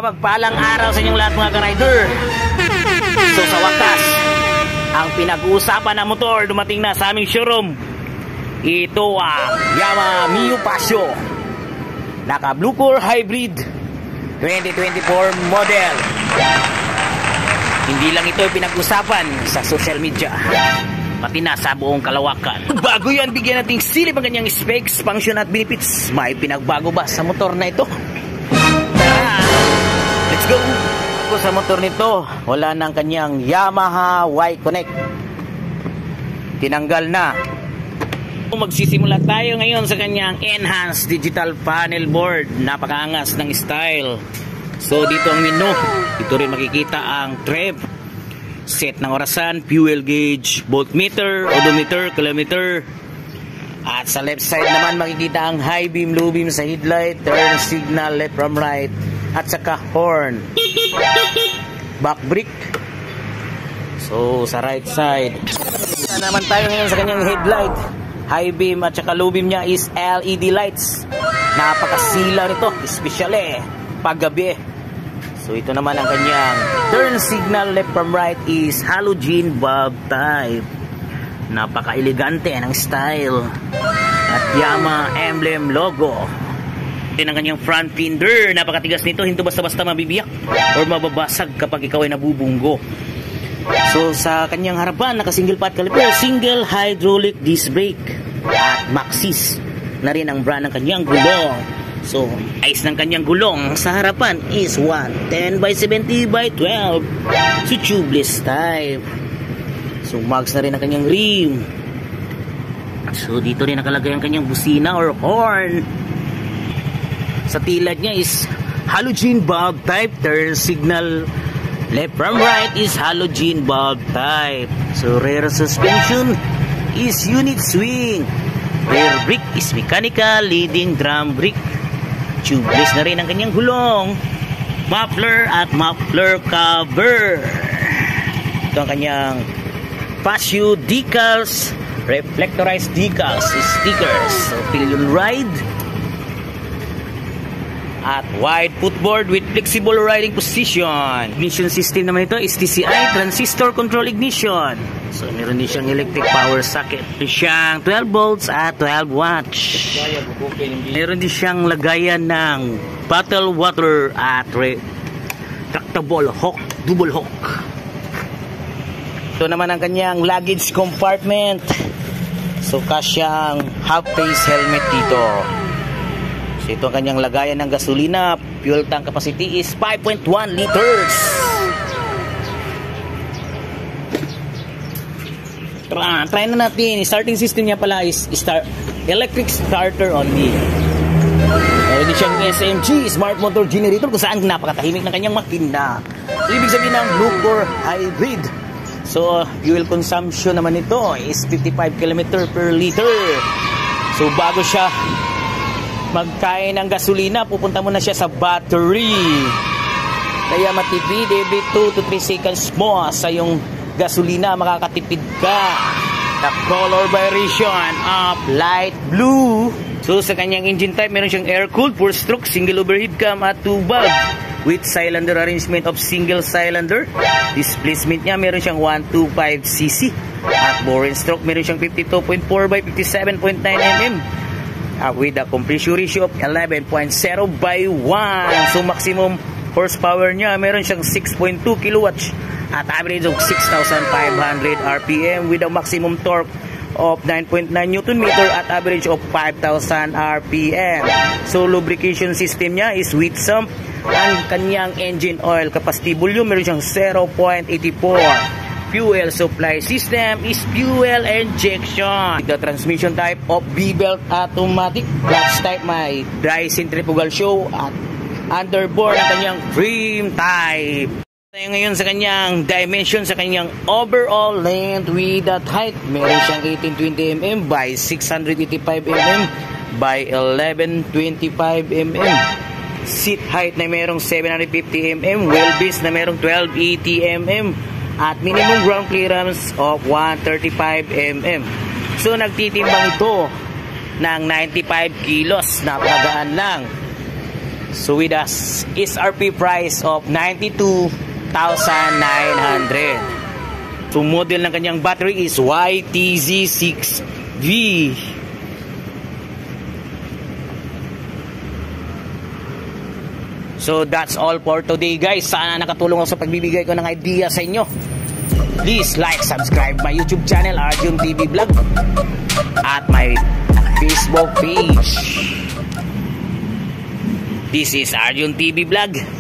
Mapagpalang araw sa inyong lahat mga ka-rider. So sa wakas, ang pinag-uusapan na motor dumating na sa aming showroom. Ito ang Yamaha Mio Pasio, naka Blue Core Hybrid 2024 model. Hindi lang ito pinag-usapan sa social media, pati na sa buong kalawakan. Bago yan, bigyan nating silip ang kanyang specs, function at benefits. May pinagbago ba sa motor na ito? Tara, let's go! Sa motor nito, wala nang kanyang Yamaha Y-Connect. Tinanggal na. Magsisimula tayo ngayon sa kanyang enhanced digital panel board. Napakaangas ng style. So dito ang menu. Dito rin makikita ang trip, set ng orasan, fuel gauge, voltmeter, odometer, kilometer. At sa left side naman makikita ang high beam, low beam sa headlight, turn signal, left from right, at saka horn, back brake. So sa right side naman tayo ngayon sa kanyang headlight. High beam at saka low beam niya is LED lights. Napakasila nito, especially paggabi. So ito naman ang kanyang turn signal, left from right is halogen bulb type. Napaka-elegante ng style. At Yamaha emblem logo. Din ang kanyang front fender. Napakatigas nito, hindi basta-basta mabibiyak or mababasag kapag ikaw ay nabubunggo. So sa kanyang harapan, naka single pot caliper, single hydraulic disc brake, at Maxxis na rin ang brand ng kanyang gulong. So ayos ng kanyang gulong sa harapan is 110/70/12, so tubeless type. So mags na rin ang kanyang rim. So dito rin nakalagay ang kanyang busina or horn. Sa tilad niya is halogen bulb type, turn signal, left from right is halogen bulb type. So rear suspension is unit swing. Rear brake is mechanical, leading drum brake. Tubeless na rin ang kanyang gulong. Muffler at muffler cover. Ito ang kanyang Pasio decals, reflectorized decals, stickers. So pillion ride at wide footboard with flexible riding position. Ignition system naman ito is TCI, transistor control ignition. So meron din siyang electric power socket. Meron siyang 12 volts at 12 watts. Meron din siyang lagayan ng bottle water at retractable hook, double hook. Ito naman ang kanyang luggage compartment. So kasyang half face helmet dito. So ito ang kanyang lagayan ng gasolina. Fuel tank capacity is 5.1 liters. Try na natin. Starting system niya pala is electric starter only. Meron din siyang SMG, smart motor generator, kung saan napakatahimik ng kanyang makina. Ibig sabihin ng Blue Core Hybrid. So fuel consumption naman ito is 55 km per liter. So bago siya magkain ng gasolina, pupunta muna siya sa battery. Kaya matipid, every 2 to 3 seconds mo sa yung gasolina makakatipid ka. The color variation of light blue. So sa kanyang engine type, meron siyang air-cooled 4-stroke single overhead cam at 2 valve with cylinder arrangement of single cylinder. Displacement niya, meron siyang 125cc. At bore and stroke, meron siyang 52.4/57.9 mm. With a compression ratio of 11.0/1. So maximum horsepower niya, meron siyang 6.2 kilowatts at average of 6,500 RPM with a maximum torque of 9.9 Newton meter at average of 5,000 RPM. So lubrication system niya is with sump. Ang kanyang engine oil capacity volume, meron siyang 0.84. Fuel supply system is fuel injection. The transmission type of V-belt automatic. Clutch type may dry centrifugal show at underbore ang kanyang frame type. Tayo ngayon sa kanyang dimension, sa kanyang overall length, width at height. Meron siyang 1820 mm by 685 mm by 1125 mm. Seat height na merong 750 mm, wheelbase na merong 1280 mm, at minimum ground clearance of 135 mm. So nagtitimbang ito ng 95 kilos, napakagaan lang. So with us SRP price of 92,900. So model ng kanyang battery is YTZ6V. So that's all for today guys. Sana nakatulong ako sa pagbibigay ko ng idea sa inyo. Please like, subscribe my YouTube channel Arjun TV Vlog at my Facebook page. This is Arjun TV Vlog.